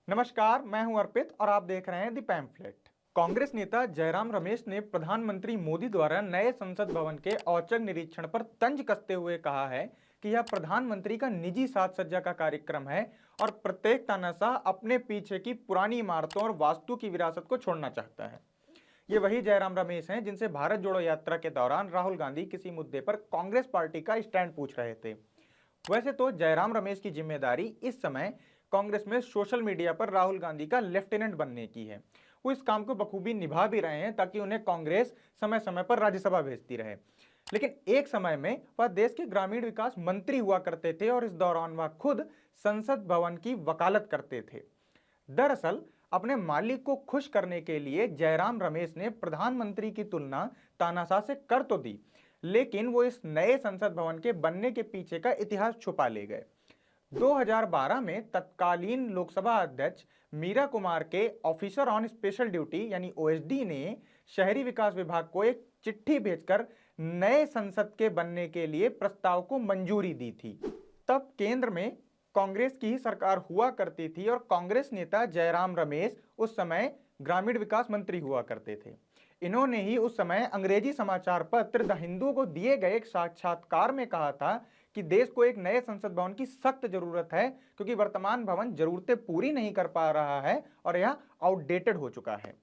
नमस्कार, मैं हूं अर्पित और आप देख रहे हैं द पैम्फलेट। कांग्रेस नेता जयराम रमेश ने प्रधानमंत्री मोदी द्वारा नए संसद भवन के औचक निरीक्षण पर तंज कसते हुए कहा है कि यह प्रधानमंत्री का निजी साज सज्जा का कार्यक्रम है और प्रत्येक तानाशाह अपने पीछे की पुरानी इमारतों और वास्तु की विरासत को छोड़ना चाहता है। ये वही जयराम रमेश हैं जिनसे भारत जोड़ो यात्रा के दौरान राहुल गांधी किसी मुद्दे पर कांग्रेस पार्टी का स्टैंड पूछ रहे थे। वैसे तो जयराम रमेश की जिम्मेदारी इस समय कांग्रेस में सोशल मीडिया पर राहुल गांधी का लेफ्टिनेंट बनने की है। वो इस काम को बखूबी निभा भी रहे हैं ताकि उन्हें कांग्रेस समय समय पर राज्यसभा भेजती रहे। लेकिन एक समय में वह देश के ग्रामीण विकास मंत्री हुआ करते थे और इस दौरान वह खुद संसद भवन की वकालत करते थे। दरअसल अपने मालिक को खुश करने के लिए जयराम रमेश ने प्रधानमंत्री की तुलना तानाशाह से कर तो दी, लेकिन वो इस नए संसद भवन के बनने के पीछे का इतिहास छुपा ले गए। 2012 में तत्कालीन लोकसभा अध्यक्ष मीरा कुमार के ऑफिसर ऑन स्पेशल ड्यूटी यानी ओएसडी ने शहरी विकास विभाग को एक चिट्ठी भेजकर नए संसद के बनने के लिए प्रस्ताव को मंजूरी दी थी। तब केंद्र में कांग्रेस की ही सरकार हुआ करती थी और कांग्रेस नेता जयराम रमेश उस समय ग्रामीण विकास मंत्री हुआ करते थे। इन्होंने ही उस समय अंग्रेजी समाचार पत्र द हिंदू को दिए गए एक साक्षात्कार में कहा था कि देश को एक नए संसद भवन की सख्त जरूरत है क्योंकि वर्तमान भवन जरूरतें पूरी नहीं कर पा रहा है और यह आउटडेटेड हो चुका है।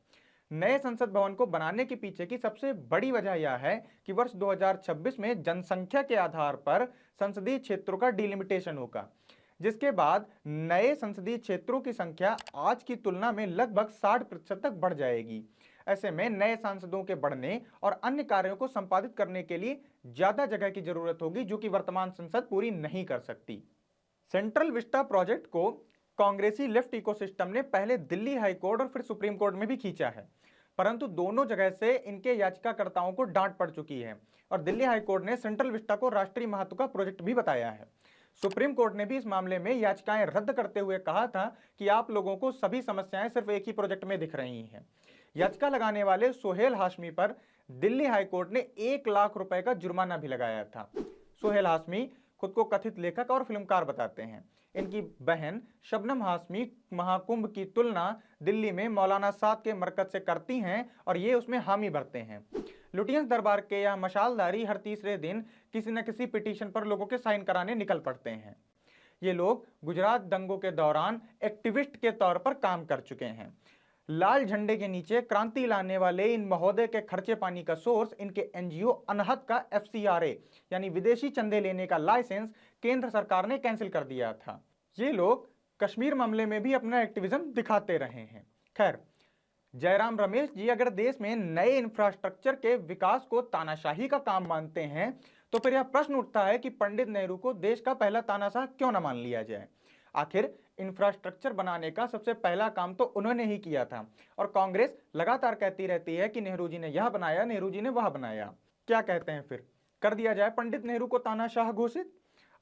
नए संसद भवन को बनाने के पीछे की सबसे बड़ी वजह यह है कि वर्ष 2026 में जनसंख्या के आधार पर संसदीय क्षेत्रों का डिलिमिटेशन होगा, जिसके बाद नए संसदीय क्षेत्रों की संख्या आज की तुलना में लगभग 60% तक बढ़ जाएगी। ऐसे में नए सांसदों के बढ़ने और अन्य कार्यों को संपादित करने के लिए ज्यादा जगह की जरूरत होगी, जो कि वर्तमान संसद पूरी नहीं कर सकती। सेंट्रल विस्टा प्रोजेक्ट को कांग्रेसी लेफ्ट इकोसिस्टम ने पहले दिल्ली हाईकोर्ट और फिर सुप्रीम कोर्ट में भी खींचा है, परंतु दोनों जगह से इनके याचिकाकर्ताओं को डांट पड़ चुकी है और दिल्ली हाईकोर्ट ने सेंट्रल विस्टा को राष्ट्रीय महत्व का प्रोजेक्ट भी बताया है। सुप्रीम कोर्ट ने भी इस मामले में याचिकाएं रद्द करते हुए कहा था कि आप लोगों को सभी समस्याएं सिर्फ एक ही प्रोजेक्ट में दिख रही हैं। याचिका लगाने वाले सोहेल हाशमी पर दिल्ली हाईकोर्ट ने 1 लाख रुपए का जुर्माना भी लगाया था। सोहेल हाशमी खुद को कथित लेखक और फिल्मकार बताते हैं। इनकी बहन शबनम हाशमी महाकुंभ की तुलना दिल्ली में मौलाना साद के मरकज से करती हैं और ये उसमें हामी भरते हैं। लुटियंस दरबार के यह मशालधारी हर तीसरे दिन किसी न किसी पिटीशन पर लोगों के साइन कराने निकल पड़ते हैं। ये लोग गुजरात दंगों के दौरान एक्टिविस्ट के तौर पर काम कर चुके हैं। लाल झंडे के नीचे क्रांति लाने वाले इन महोदय के खर्चे पानी का सोर्स इनके एनजीओ अनहद का एफसीआरए यानी विदेशी चंदे लेने का लाइसेंस केंद्र सरकार ने कैंसिल कर दिया था। ये लोग कश्मीर मामले में भी अपना एक्टिविज्म दिखाते रहे हैं। खैर, जयराम रमेश जी अगर देश में नए इंफ्रास्ट्रक्चर के विकास को तानाशाही का काम मानते हैं तो फिर यह प्रश्न उठता है कि पंडित नेहरू को देश का पहला तानाशाह क्यों न मान लिया जाए। आखिर इंफ्रास्ट्रक्चर बनाने का सबसे पहला काम तो उन्होंने ही किया था और कांग्रेस लगातार कहती रहती है कि नेहरू जी ने यह बनाया, नेहरू जी ने वह बनाया। क्या कहते हैं फिर, कर दिया जाए पंडित नेहरू को तानाशाह घोषित?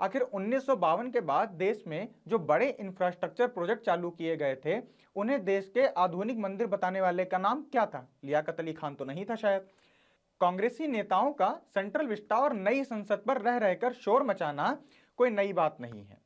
आखिर 1952 के बाद देश में जो बड़े इंफ्रास्ट्रक्चर प्रोजेक्ट चालू किए गए थे उन्हें देश के आधुनिक मंदिर बताने वाले का नाम क्या था? लियाकत अली खान तो नहीं था शायद। कांग्रेसी नेताओं का सेंट्रल विस्टा और नई संसद पर रह रहकर शोर मचाना कोई नई बात नहीं है।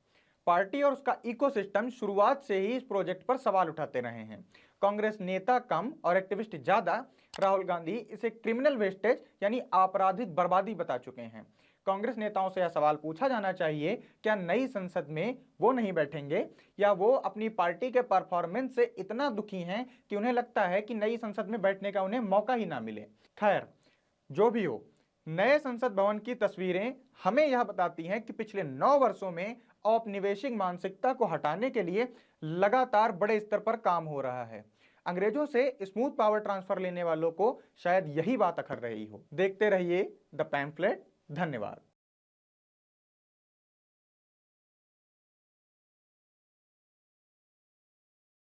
पार्टी और उसका इकोसिस्टम शुरुआत से ही इस प्रोजेक्ट पर सवाल उठाते रहे हैं। कांग्रेस नेता कम और एक्टिविस्ट ज्यादा, राहुल गांधी इसे क्रिमिनल वेस्टेज यानी आपराधिक बर्बादी बता चुके हैं। कांग्रेस नेताओं से यह सवाल पूछा जाना चाहिए, क्या नई संसद में वो नहीं बैठेंगे या वो अपनी पार्टी के परफॉर्मेंस से इतना दुखी हैं कि उन्हें लगता है कि नई संसद में बैठने का उन्हें मौका ही ना मिले। खैर, जो भी हो, नए संसद भवन की तस्वीरें हमें यह बताती हैं कि पिछले 9 वर्षों में औपनिवेशिक मानसिकता को हटाने के लिए लगातार बड़े स्तर पर काम हो रहा है। अंग्रेजों से स्मूथ पावर ट्रांसफर लेने वालों को शायद यही बात अखर रही हो। देखते रहिए द पैम्फलेट। धन्यवाद।